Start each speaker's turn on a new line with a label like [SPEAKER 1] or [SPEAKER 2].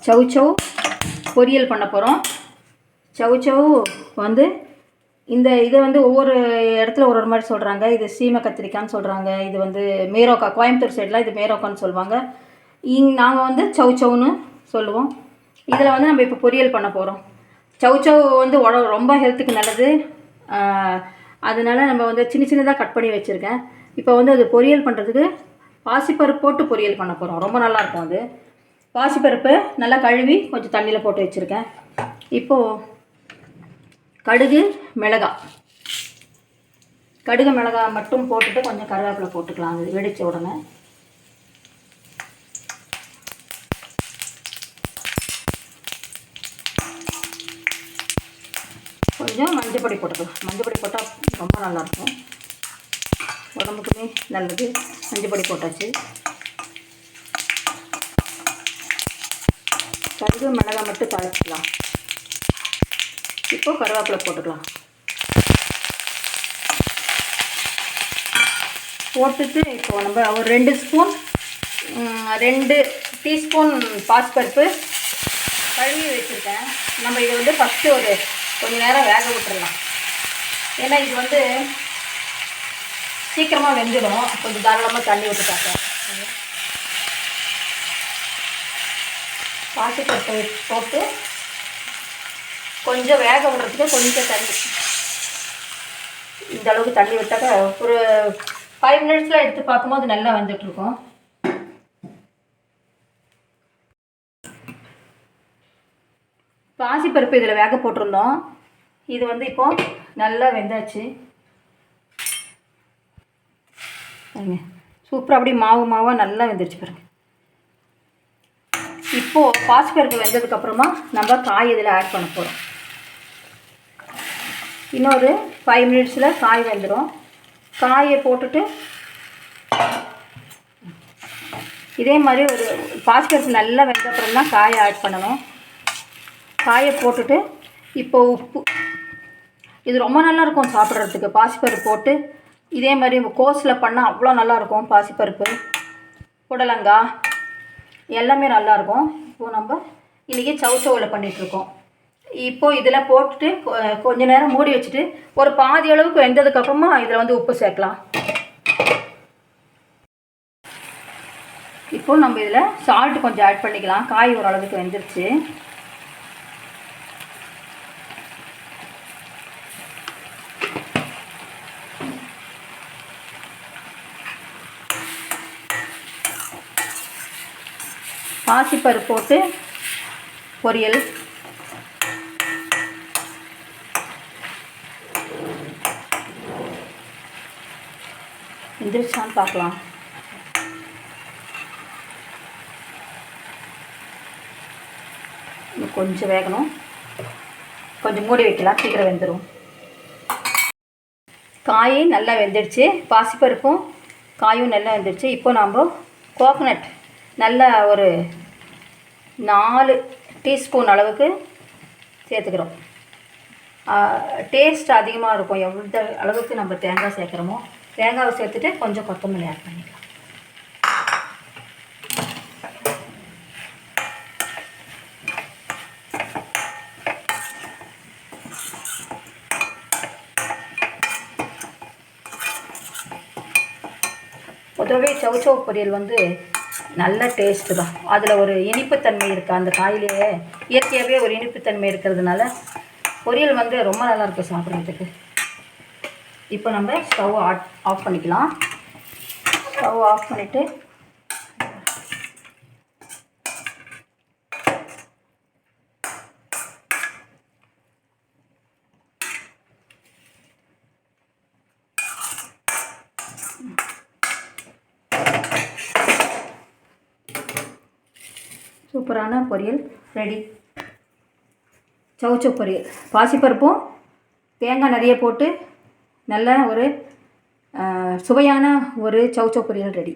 [SPEAKER 1] சௌசௌ பொரியல் பண்ண போகிறோம். சௌசௌ வந்து இதை வந்து ஒவ்வொரு இடத்துல ஒரு மாதிரி சொல்கிறாங்க. இது சீமை கத்திரிக்கான்னு சொல்கிறாங்க. இது வந்து மேரோக்கா, கோயம்புத்தூர் சைடெலாம் இது மேரோக்கான்னு சொல்லுவாங்க. நாங்கள் வந்து சௌசௌன்னு சொல்லுவோம். இதில் வந்து நம்ம இப்போ பொரியல் பண்ண போகிறோம். சௌசௌ வந்து ரொம்ப ஹெல்த்துக்கு நல்லது. அதனால் நம்ம வந்து சின்ன சின்னதாக கட் பண்ணி வச்சுருக்கேன். இப்போ வந்து அது பொரியல் பண்ணுறதுக்கு பாசிப்பருப்பு போட்டு பொரியல் பண்ண போகிறோம். ரொம்ப நல்லாயிருக்கும் அது. பாசிப்பருப்பு நல்லா கழுவி கொஞ்சம் தண்ணியில் போட்டு வச்சுருக்கேன். இப்போது கடுகு மிளகாய் மட்டும் போட்டுட்டு கொஞ்சம் கருவேப்பிலை போட்டுக்கலாம். அது வெடித்த உடனே கொஞ்சம் மஞ்சள் பொடி போட்டுக்கலாம். மஞ்சள் பொடி போட்டால் ரொம்ப நல்லாயிருக்கும், உடம்புக்குமே நல்லது. மஞ்சள் பொடி போட்டாச்சு. கடுகு மிளகாய் மட்டும் தாளிச்சிக்கலாம். இப்போது கருவேப்பிலை போட்டுக்கலாம். போட்டுட்டு இப்போ நம்ம ஒரு 2 டீஸ்பூன் பாசிப்பருப்பு கழுவி வச்சுருக்கேன். நம்ம இதை வந்து ஃபஸ்ட்டு ஒரு கொஞ்சம் நேரம் வேக விட்டுடலாம். ஏன்னா இது வந்து சீக்கிரமாக வெந்துடும். கொஞ்சம் தாராளமாக தண்ணி விட்டுட்டாங்க. பாசிப்பருப்பை போட்டு கொஞ்சம் வேக விடுறதுக்கு கொஞ்சம் தண்ணி, இந்த அளவுக்கு தண்ணி விட்டாக்க ஒரு 5 மினிட்ஸில் எடுத்து பார்க்கும்போது நல்லா வந்துட்டுருக்கோம். பாசிப்பருப்பு இதில் வேக போட்டிருந்தோம். இது வந்து இப்போது நல்லா வெந்தாச்சு. சூப்பராக அப்படியே மாவாக நல்லா வெந்துருச்சு பாருங்க. இப்போது பாசிப்பருப்பு வெந்ததுக்கப்புறமா நம்ம காய் இதில் ஆட் பண்ண போகிறோம். இன்னொரு 5 மினிட்ஸில் காய் வெந்துடும். காயை போட்டுட்டு இதே மாதிரி ஒரு பாசிப்பருப்பு நல்லா வெந்த அப்புறம் தான் காயை ஆட் பண்ணணும். காயை போட்டுட்டு இப்போ உப்பு, இது ரொம்ப நல்லாயிருக்கும் சாப்பிட்றதுக்கு. பாசிப்பருப்பு போட்டு இதே மாதிரி கோஸில் பண்ணால் அவ்வளோ நல்லாயிருக்கும். பாசிப்பருப்பு, புடலங்காய் எல்லாமே நல்லாயிருக்கும். இப்போது நம்ம இன்றைக்கி சௌசௌவில் பண்ணிகிட்ருக்கோம். இப்போது இதில் போட்டுட்டு கொஞ்ச நேரம் மூடி வச்சுட்டு ஒரு பாதி அளவுக்கு வெந்ததுக்கப்புறமா இதில் வந்து உப்பு சேர்க்கலாம். இப்போது நம்ம இதில் சால்ட்டு கொஞ்சம் ஆட் பண்ணிக்கலாம். காய் ஓரளவுக்கு வெந்துருச்சு. பாசிப்பருப்பு போட்டு பொரியல், வெந்துருச்சான்னு பார்க்கலாம். கொஞ்சம் வேகணும், கொஞ்சம் மூடி வைக்கலாம், சீக்கிரம் வெந்துடும். காய் நல்லா வெந்துடுச்சு. பாசிப்பருப்பும் காயும் நல்லா வெந்துடுச்சு. இப்போ நம்ம கோகனட் நல்லா ஒரு 4 டீஸ்பூன் அளவுக்கு சேர்த்துக்கிறோம். டேஸ்ட் அதிகமாக இருக்கும் எந்த அளவுக்கு நம்ம தேங்காய் சேர்க்குறோமோ. தேங்காவை சேர்த்துட்டு கொஞ்சம் கொத்தமல்லி ஆட் பண்ணிக்கலாம். பொதுவாகவே சௌசௌ பொரியல் வந்து நல்ல டேஸ்ட்டு தான். அதில் ஒரு இனிப்புத்தன்மை இருக்குது. அந்த காயிலேயே இயற்கையாகவே ஒரு இனிப்புத்தன்மை இருக்கிறதுனால பொரியல் வந்து ரொம்ப நல்லாயிருக்கும் சாப்பிட்றதுக்கு. இப்போ நம்ம ஸ்டவ் ஆஃப் பண்ணிக்கலாம். ஸ்டவ் ஆஃப் பண்ணிவிட்டு சூப்பரான பொரியல் ரெடி. சௌசௌ பொரியல், பாசிப்பருப்பும் தேங்காய் நிறைய போட்டு நல்ல ஒரு சுவையான ஒரு சௌசௌ பொரியல் ரெடி.